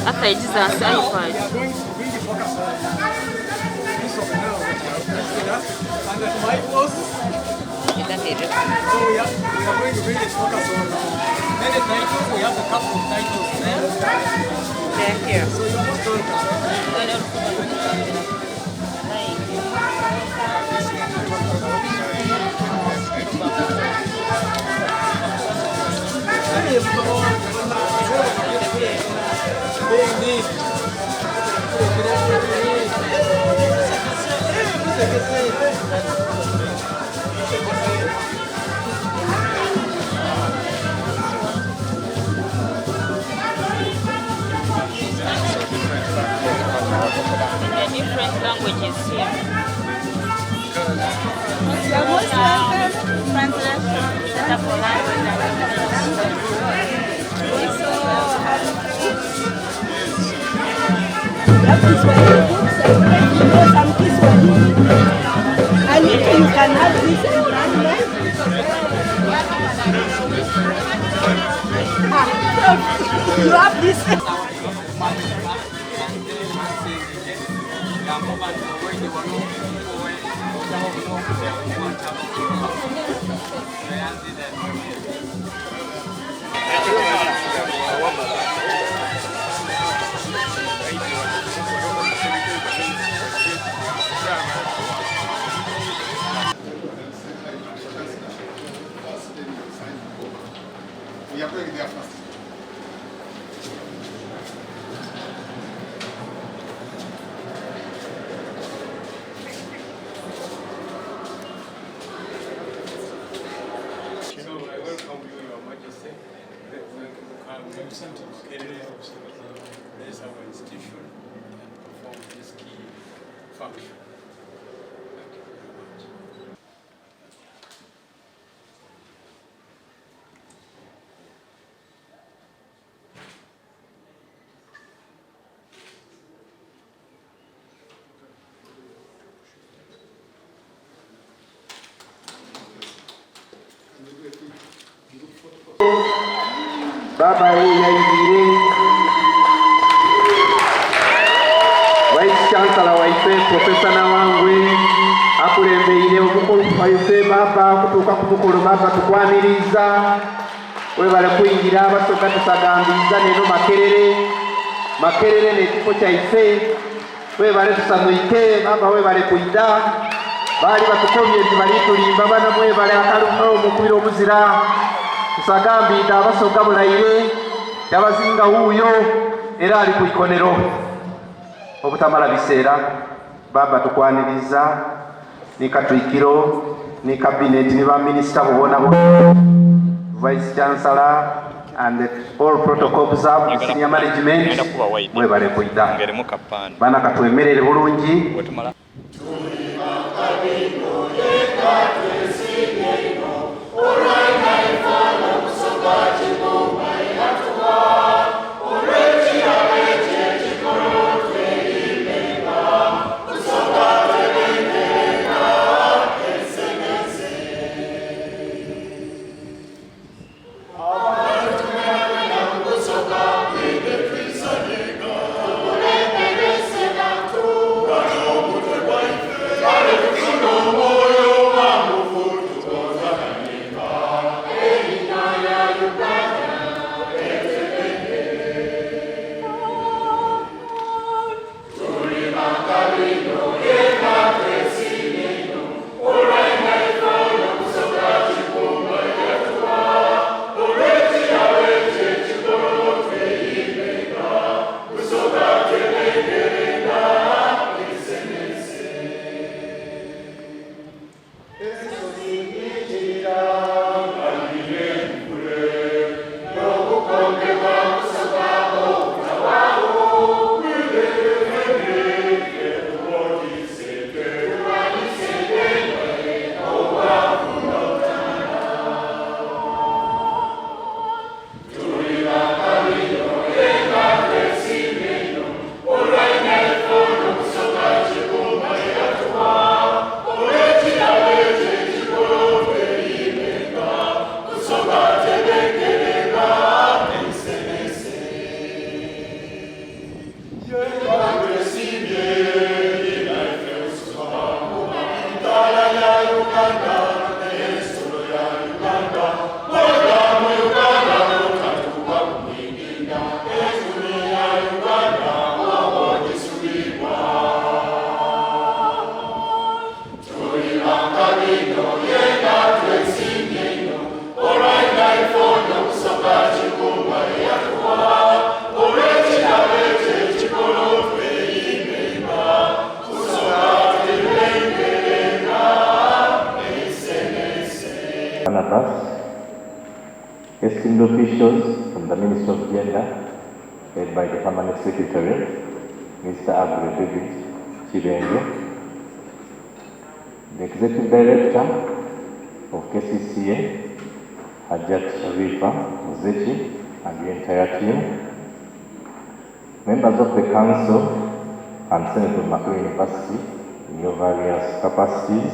After it is a iPad. So we are going to really focus on many titles. We have a couple of titles there. They're here. So you must do Different languages here. And you can have this environment. You have this. We are going there first. So I welcome you, Your Majesty. Makerere is our institution and perform this key function. Thank you very much. Baba yaigire Vice Chancellor waife Professor Nawangwe akulembeire omukulu waife baba kutuuka ku mukulu baba tukwaniriza webale kuyingira abasoga tusagambiza neno Makerere n'ekifo kyaife webale tusanuike baba webale kuida bali batukomye nti bali tulimba bana mwebale akalumo omukubira omuzira tusagambida abasoga bulayire yabazinga huyo era ali ku ikonero obutamala biseera baba tukwaniriza ni katwikiro ni cabinet ni ba minister bobona vice chancellor and all protocol observed senior management mwebale kuida bana katwemerere bulungi officials from the Ministry of Gender, led by the Permanent Secretary, Mr. Agre David Chibenge, the Executive Director of KCCA, Hajat Sharifa Muzechi, and the entire team, members of the Council and Senate of Makerere University in your various capacities,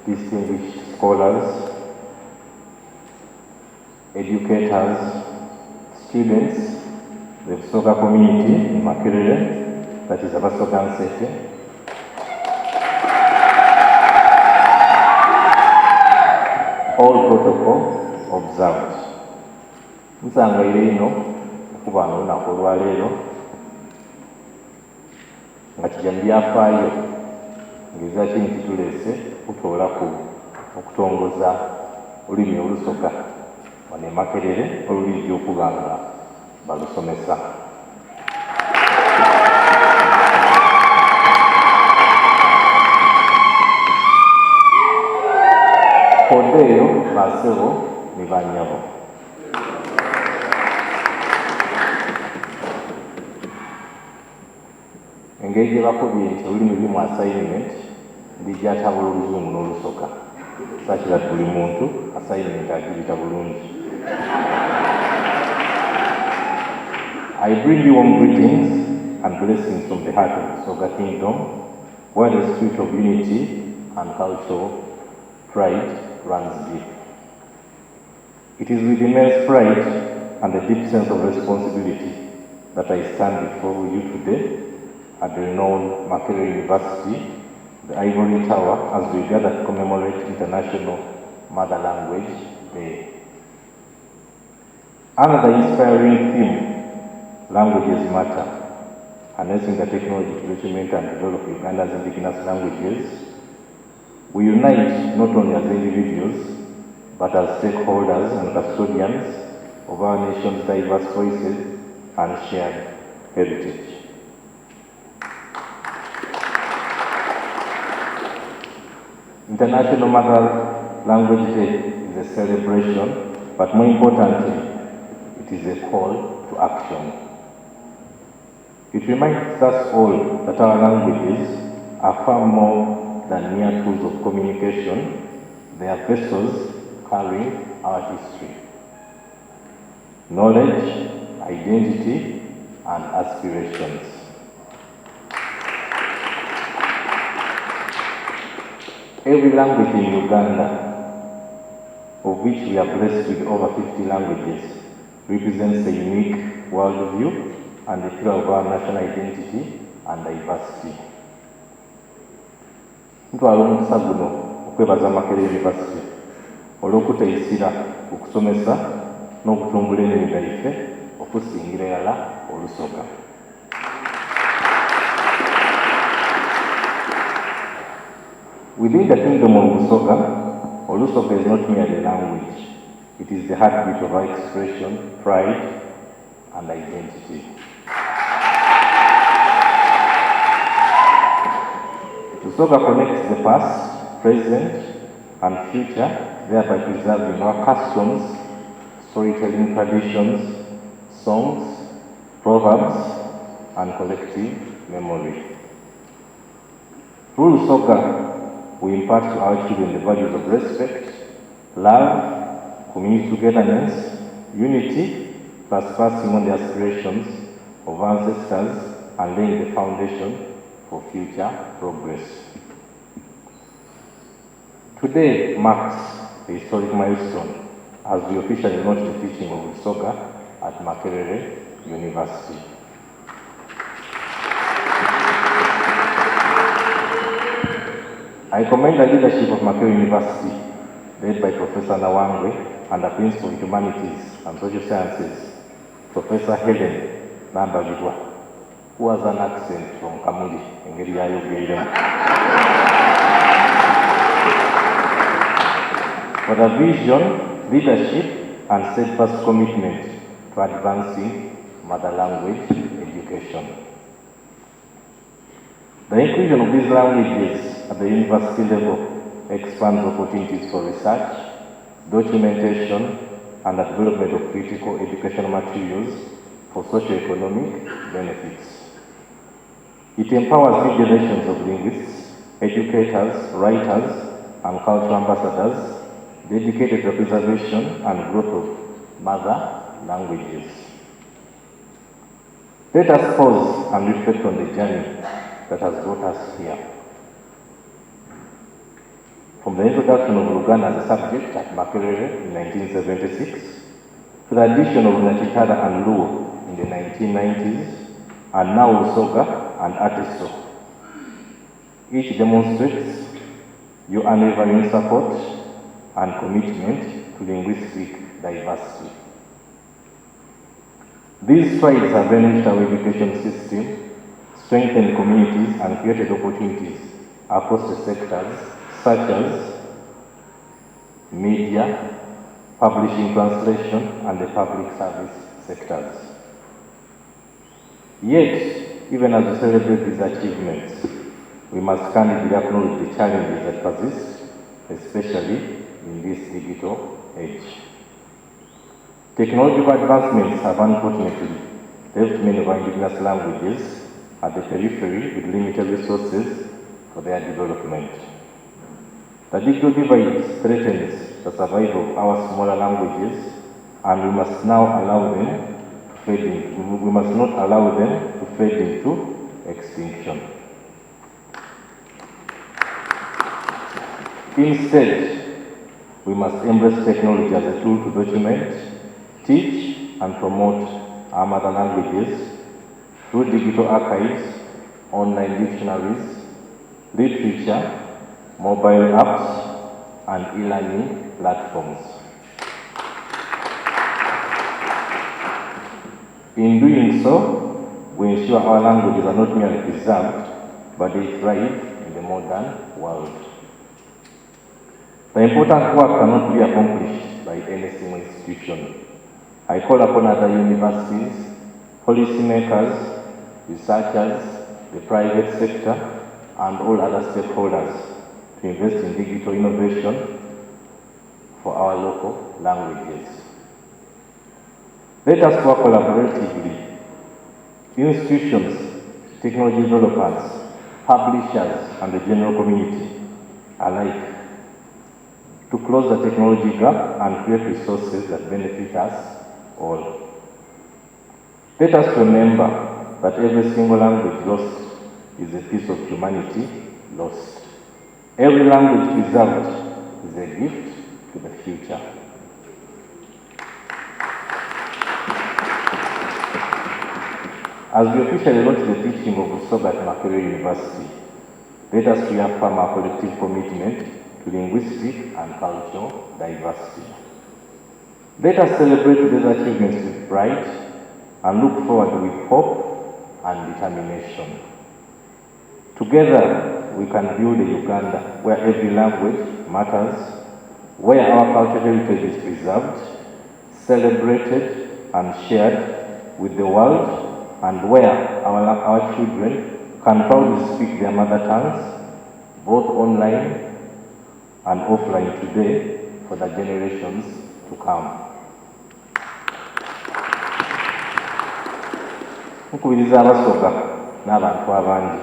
distinguished scholars, educators, students, the Busoga community in Makerere, that is Busoga City, all protocol observed. Nsangaire ino okuba n'olunaku olwaleero nga kijja mu byafaayo ngeza kini kituleese kutoolaku okutongoza olulimi Olusoga wano e Makerere olulijja okuba nga balusomesa. Odeyo basebo ne bannyabo. Engeri gye bakubye nti olulimi lulimu assignment ndijja atabula Oluzungu n'Olusoga. Sakira buli muntu assignment agiyita bulungi. I bring you warm greetings and blessings from the heart of the Busoga Kingdom, where the spirit of unity and cultural pride runs deep. It is with immense pride and a deep sense of responsibility that I stand before you today at the renowned Makerere University, the Ivory Tower, as we gather to commemorate International Mother Language Day. Under the inspiring theme, Languages Matter, harnessing the technology to document and develop Uganda's indigenous languages, we unite not only as individuals, but as stakeholders and custodians of our nation's diverse voices and shared heritage. International Mother Language Day is a celebration, but more importantly, it is a call to action. It reminds us all that our languages are far more than mere tools of communication. They are vessels carrying our history, knowledge, identity, and aspirations. Every language in Uganda, of which we are blessed with over 50 languages, represents a unique worldview and a pillar of our national identity and diversity. Ntwala omukisa guno okwebaza Makerere University olw'okuteyisira okusomesa n'okutumbula ennimi yaffe okusingira ddala Olusoga. Within the kingdom of Busoga, Olusoga is not merely a language. It is the heartbeat of our expression, pride, and identity. Lusoga connects the past, present, and future, thereby preserving our customs, storytelling traditions, songs, proverbs, and collective memory. Through Lusoga, we impart to our children the values of respect, love, community togetherness, unity, plus passing on the aspirations of ancestors and laying the foundation for future progress. Today marks a historic milestone as we officially launch the teaching of Lusoga at Makerere University. I commend the leadership of Makerere University, led by Professor Nawangwe and the Principal of Humanities and Social Sciences, Professor Helen Nambagirwa, who has an accent from Kamuli, engeri yayogeremu. For the vision, leadership, and steadfast commitment to advancing mother language education. The inclusion of these languages at the university level expands opportunities for research, documentation, and the development of critical educational materials for socio-economic benefits. It empowers new generations of linguists, educators, writers, and cultural ambassadors dedicated to the preservation and growth of mother languages. Let us pause and reflect on the journey that has brought us here. From the introduction of Luganda as a subject at Makerere in 1976, to the addition of Nachitara and Luo in the 1990s, and now Lusoga and Ateso. Each demonstrates your unwavering support and commitment to linguistic diversity. These strides have enriched our education system, strengthened communities, and created opportunities across the sectors such as media, publishing, translation, and the public service sectors. Yet, even as we celebrate these achievements, we must candidly acknowledge the challenges that persist, especially in this digital age. Technological advancements have unfortunately left many of our indigenous languages at the periphery with limited resources for their development. The digital divide threatens the survival of our smaller languages, and we must now allow them to fade into, we must not allow them to fade into extinction. Instead, we must embrace technology as a tool to document, teach, and promote our mother languages through digital archives, online dictionaries, literature, mobile apps, and e-learning platforms. In doing so, we ensure our languages are not merely preserved, but they thrive in the modern world. The important work cannot be accomplished by any single institution. I call upon other universities, policymakers, researchers, the private sector, and all other stakeholders to invest in digital innovation for our local languages. Let us work collaboratively. Institutions, technology developers, publishers, and the general community alike to close the technology gap and create resources that benefit us all. Let us remember that every single language lost is a piece of humanity lost. Every language preserved is a gift to the future. As we officially launch the teaching of Busoga at Makerere University, let us reaffirm our collective commitment to linguistic and cultural diversity. Let us celebrate today's achievements with pride and look forward with hope and determination. Together, we can build a Uganda where every language matters, where our cultural heritage is preserved, celebrated, and shared with the world, and where our children can proudly speak their mother tongues, both online and offline today, for the generations to come. Nkubiriza abasoga n'abantu abangi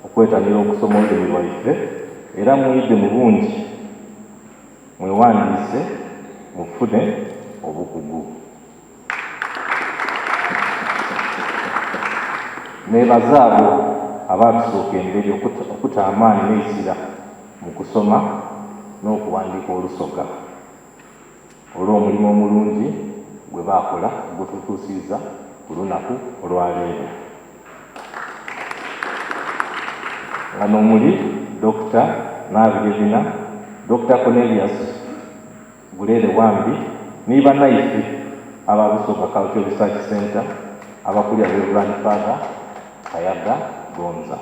okwetanira okusoma olulimi lwaffe era muyidde mu bungi mwewandiise mufune obukugu. Nebaza abo abatusooka emberi okuta amaanyi n'ekira mu kusoma n'okuwandiika Olusoga olw'omulimu omulungi gwe baakola gututuusiza ku lunaku olwaleero. Nga n'omuli Dr. Nabirezina, Dr. Cornelius Bulere Wambi ne bannayiffe aba Busoga Cultural Research Center abakulira Reverend Father Kayaga Gonza.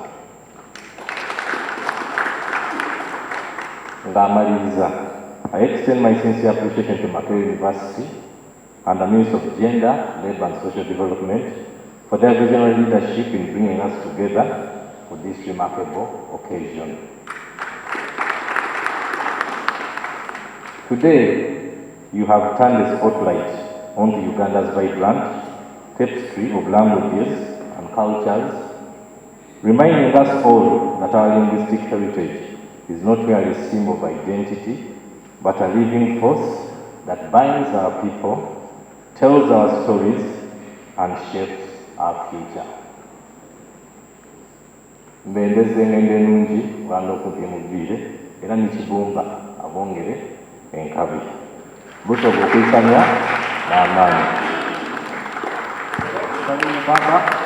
Ngamaliriza, I extend my sincere appreciation to Makerere University and the Ministry of Gender, Labour and Social Development for their visionary leadership in bringing us together for this remarkable occasion. Today, you have turned the spotlight onto Uganda's vibrant tapestry of languages and cultures, reminding us all that our linguistic heritage is not merely a symbol of identity, but a living force that binds our people, tells our stories, and shapes our future. Mbembeze ngende nungi wanda okuti mubire era nikibumba abongere enkabi. Busoga okwisanya n'amaanyi. Baba